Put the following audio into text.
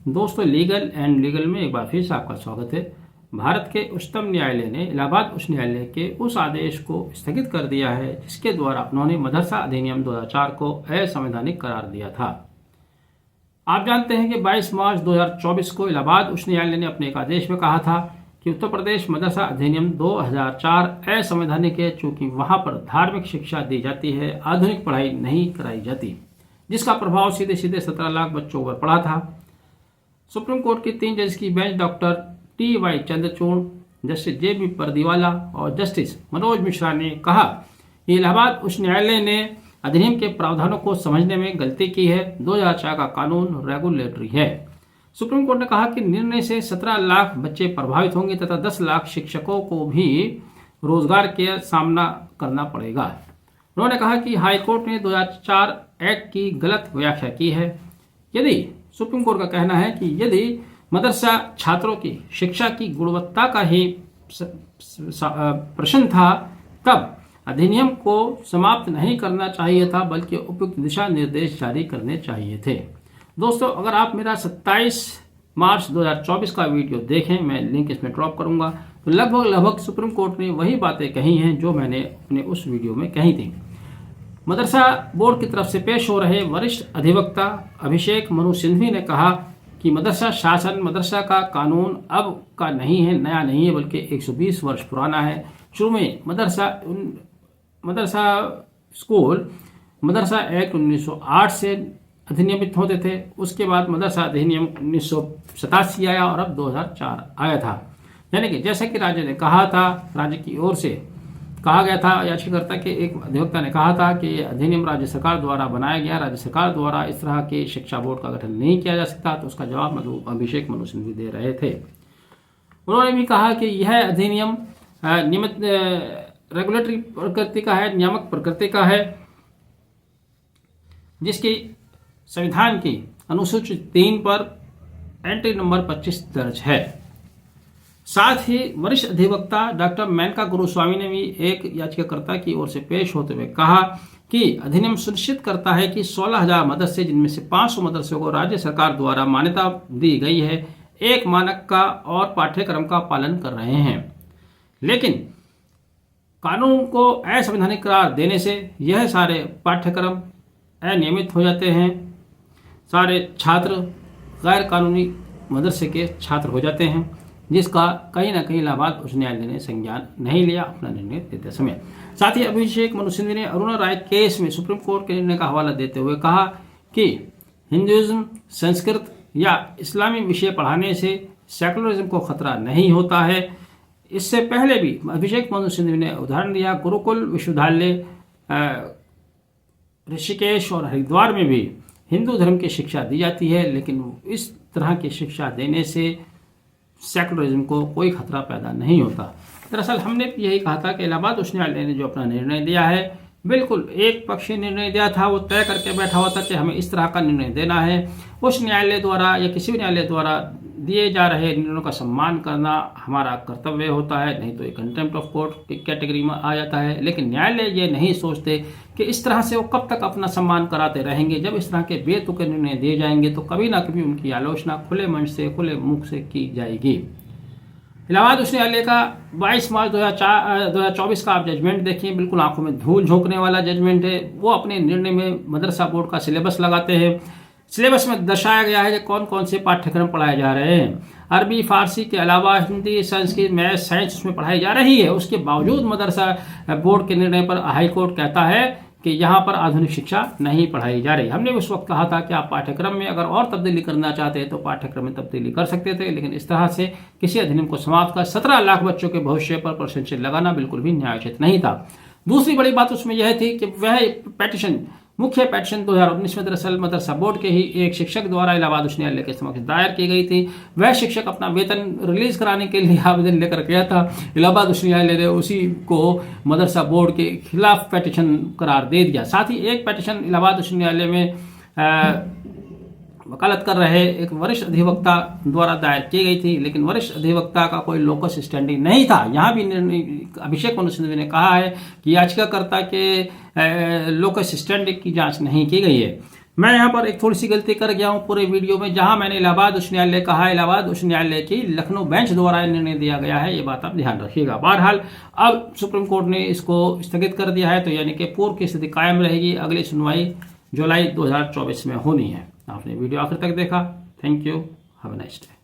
दोस्तों, legal and legal में एक बार फिर से आपका स्वागत है। भारत के उच्चतम न्यायालय ने इलाहाबाद उच्च न्यायालय के उस आदेश को स्थगित कर दिया है जिसके द्वारा उन्होंने मदरसा अधिनियम 2004 को असंवैधानिक करार दिया था। आप जानते हैं कि 22 मार्च 2024 को इलाहाबाद उच्च न्यायालय ने अपने एक आदेश में कहा था कि उत्तर प्रदेश मदरसा अधिनियम 2004 असंवैधानिक है, चूंकि वहां पर धार्मिक शिक्षा दी जाती है, आधुनिक पढ़ाई नहीं कराई जाती, जिसका प्रभाव सीधे सीधे 17 लाख बच्चों पर पड़ा था। सुप्रीम कोर्ट की 3 जज की bench doctor TY Chandrachud, justice JB Pardiwala और जस्टिस मनोज मिश्रा ने कहा कि इलाहाबाद उच्च न्यायालय ने अधिनियम के प्रावधानों को समझने में गलती की है। 2004 का कानून रेगुलेटरी है। सुप्रीम कोर्ट ने कहा कि निर्णय से 17 लाख बच्चे प्रभावित होंगे तथा 10 लाख शिक्षकों को भी रोजगार के सामना करना पड़ेगा। उन्होंने कहा कि हाईकोर्ट ने 2004 एक्ट की गलत व्याख्या की है। यदि सुप्रीम कोर्ट का कहना है कि यदि मदरसा छात्रों की शिक्षा की गुणवत्ता का ही प्रश्न था, तब अधिनियम को समाप्त नहीं करना चाहिए था, बल्कि उपयुक्त दिशा निर्देश जारी करने चाहिए थे। दोस्तों, अगर आप मेरा 27 मार्च 2024 का वीडियो देखें, मैं लिंक इसमें ड्रॉप करूंगा, तो लगभग सुप्रीम कोर्ट ने वही बातें कही हैं जो मैंने अपने उस वीडियो में कही थी। मदरसा बोर्ड की तरफ से पेश हो रहे वरिष्ठ अधिवक्ता अभिषेक मनु सिंघवी ने कहा कि मदरसा शासन मदरसा का कानून अब का नहीं है, नया नहीं है, बल्कि 120 वर्ष पुराना है। शुरू में मदरसा स्कूल मदरसा एक्ट 1908 से अधिनियमित होते थे। उसके बाद मदरसा अधिनियम 1987 आया और अब 2004 आया था। यानी कि जैसा कि राज्य ने कहा था, राज्य की ओर से कहा गया था, याचिकाकर्ता के एक अधिवक्ता ने कहा था कि अधिनियम राज्य सरकार द्वारा बनाया गया, राज्य सरकार द्वारा इस तरह के शिक्षा बोर्ड का गठन नहीं किया जा सकता। तो उसका जवाब अभिषेक मनु सिंघवी दे रहे थे। उन्होंने भी कहा कि यह अधिनियम नियमित रेगुलेटरी प्रकृति का है, नियामक प्रकृति का है, जिसकी संविधान की अनुसूची 3 पर एंट्री नंबर 25 दर्ज है। साथ ही वरिष्ठ अधिवक्ता डॉक्टर मेनका गुरुस्वामी ने भी एक याचिकाकर्ता की ओर से पेश होते हुए कहा कि अधिनियम सुनिश्चित करता है कि 16,000 मदरसे, जिनमें से 500 मदरसों को राज्य सरकार द्वारा मान्यता दी गई है, एक मानक का और पाठ्यक्रम का पालन कर रहे हैं। लेकिन कानून को असंवैधानिक करार देने से यह सारे पाठ्यक्रम अनियमित हो जाते हैं। सारे छात्र गैर कानूनी मदरसे के छात्र हो जाते हैं, जिसका कहीं ना कहीं इलाहाबाद उच्च न्यायालय ने संज्ञान नहीं लिया अपना निर्णय देते समय। साथ ही अभिषेक मनु सिंघवी ने अरुणा राय केस में सुप्रीम कोर्ट के निर्णय का हवाला देते हुए कहा कि हिंदुइज्म, संस्कृत या इस्लामी विषय पढ़ाने से सेकुलरिज्म को खतरा नहीं होता है। इससे पहले भी अभिषेक मनु सिंघवी ने उदाहरण दिया, गुरुकुल विश्वविद्यालय ऋषिकेश और हरिद्वार में भी हिंदू धर्म की शिक्षा दी जाती है, लेकिन इस तरह की शिक्षा देने से सेकुलरिज्म को कोई खतरा पैदा नहीं होता। दरअसल हमने यही कहा था कि इलाहाबाद उच्च न्यायालय ने जो अपना निर्णय दिया है, बिल्कुल एक पक्षीय निर्णय दिया था। वो तय करके बैठा हुआ था कि हमें इस तरह का निर्णय देना है। उच्च न्यायालय द्वारा या किसी भी न्यायालय द्वारा दिए जा रहे निर्णयों का सम्मान करना हमारा कर्तव्य होता है, नहीं तो ये कंटेम्प्ट ऑफ कोर्ट की कैटेगरी में आ जाता है। लेकिन न्यायालय ये नहीं सोचते कि इस तरह से वो कब तक अपना सम्मान कराते रहेंगे। जब इस तरह के बेतुके निर्णय दिए जाएंगे तो कभी ना कभी उनकी आलोचना खुले मंच से, खुले मुख से की जाएगी। इलाहाबाद उच्च न्यायालय का 22 मार्च 2024 का आप जजमेंट देखिए, बिल्कुल आंखों में धूल झोंकने वाला जजमेंट है। वो अपने निर्णय में मदरसा बोर्ड का सिलेबस लगाते हैं। सिलेबस में दर्शाया गया है कि कौन कौन से पाठ्यक्रम पढ़ाए जा रहे हैं। अरबी, फारसी के अलावा हिंदी, संस्कृत, मैथ, साइंस उसमें पढ़ाई जा रही है। उसके बावजूद मदरसा बोर्ड के निर्णय पर हाईकोर्ट कहता है कि यहाँ पर आधुनिक शिक्षा नहीं पढ़ाई जा रही। हमने उस वक्त कहा था कि आप पाठ्यक्रम में अगर और तब्दीली करना चाहते हैं तो पाठ्यक्रम में तब्दीली कर सकते थे, लेकिन इस तरह से किसी अधिनियम को समाप्त कर 17 लाख बच्चों के भविष्य पर प्रश्न चिन्ह लगाना बिल्कुल भी न्यायोचित नहीं था। दूसरी बड़ी बात उसमें यह थी कि वह मुख्य पेटिशन 2019 में दरअसल मदरसा बोर्ड के ही एक शिक्षक द्वारा इलाहाबाद उच्च न्यायालय के समक्ष दायर की गई थी। वह शिक्षक अपना वेतन रिलीज कराने के लिए आवेदन लेकर गया था। इलाहाबाद उच्च न्यायालय ने उसी को मदरसा बोर्ड के खिलाफ पेटिशन करार दे दिया। साथ ही एक पेटिशन इलाहाबाद उच्च न्यायालय में वकालत कर रहे एक वरिष्ठ अधिवक्ता द्वारा दायर की गई थी, लेकिन वरिष्ठ अधिवक्ता का कोई लोकस स्टैंडिंग नहीं था। यहाँ भी अभिषेक मनु सिंघवी ने कहा है कि याचिकाकर्ता के लोकस स्टैंडिंग की जांच नहीं की गई है। मैं यहाँ पर एक थोड़ी सी गलती कर गया हूँ पूरे वीडियो में, जहाँ मैंने इलाहाबाद उच्च न्यायालय कहा, इलाहाबाद उच्च न्यायालय की लखनऊ बेंच द्वारा निर्णय दिया गया है, ये बात आप ध्यान रखिएगा। बहरहाल अब सुप्रीम कोर्ट ने इसको स्थगित कर दिया है, तो यानी कि पूर्व की स्थिति कायम रहेगी। अगली सुनवाई जुलाई 2024 में होनी है। आपने वीडियो आखिर तक देखा, thank you, have a nice day.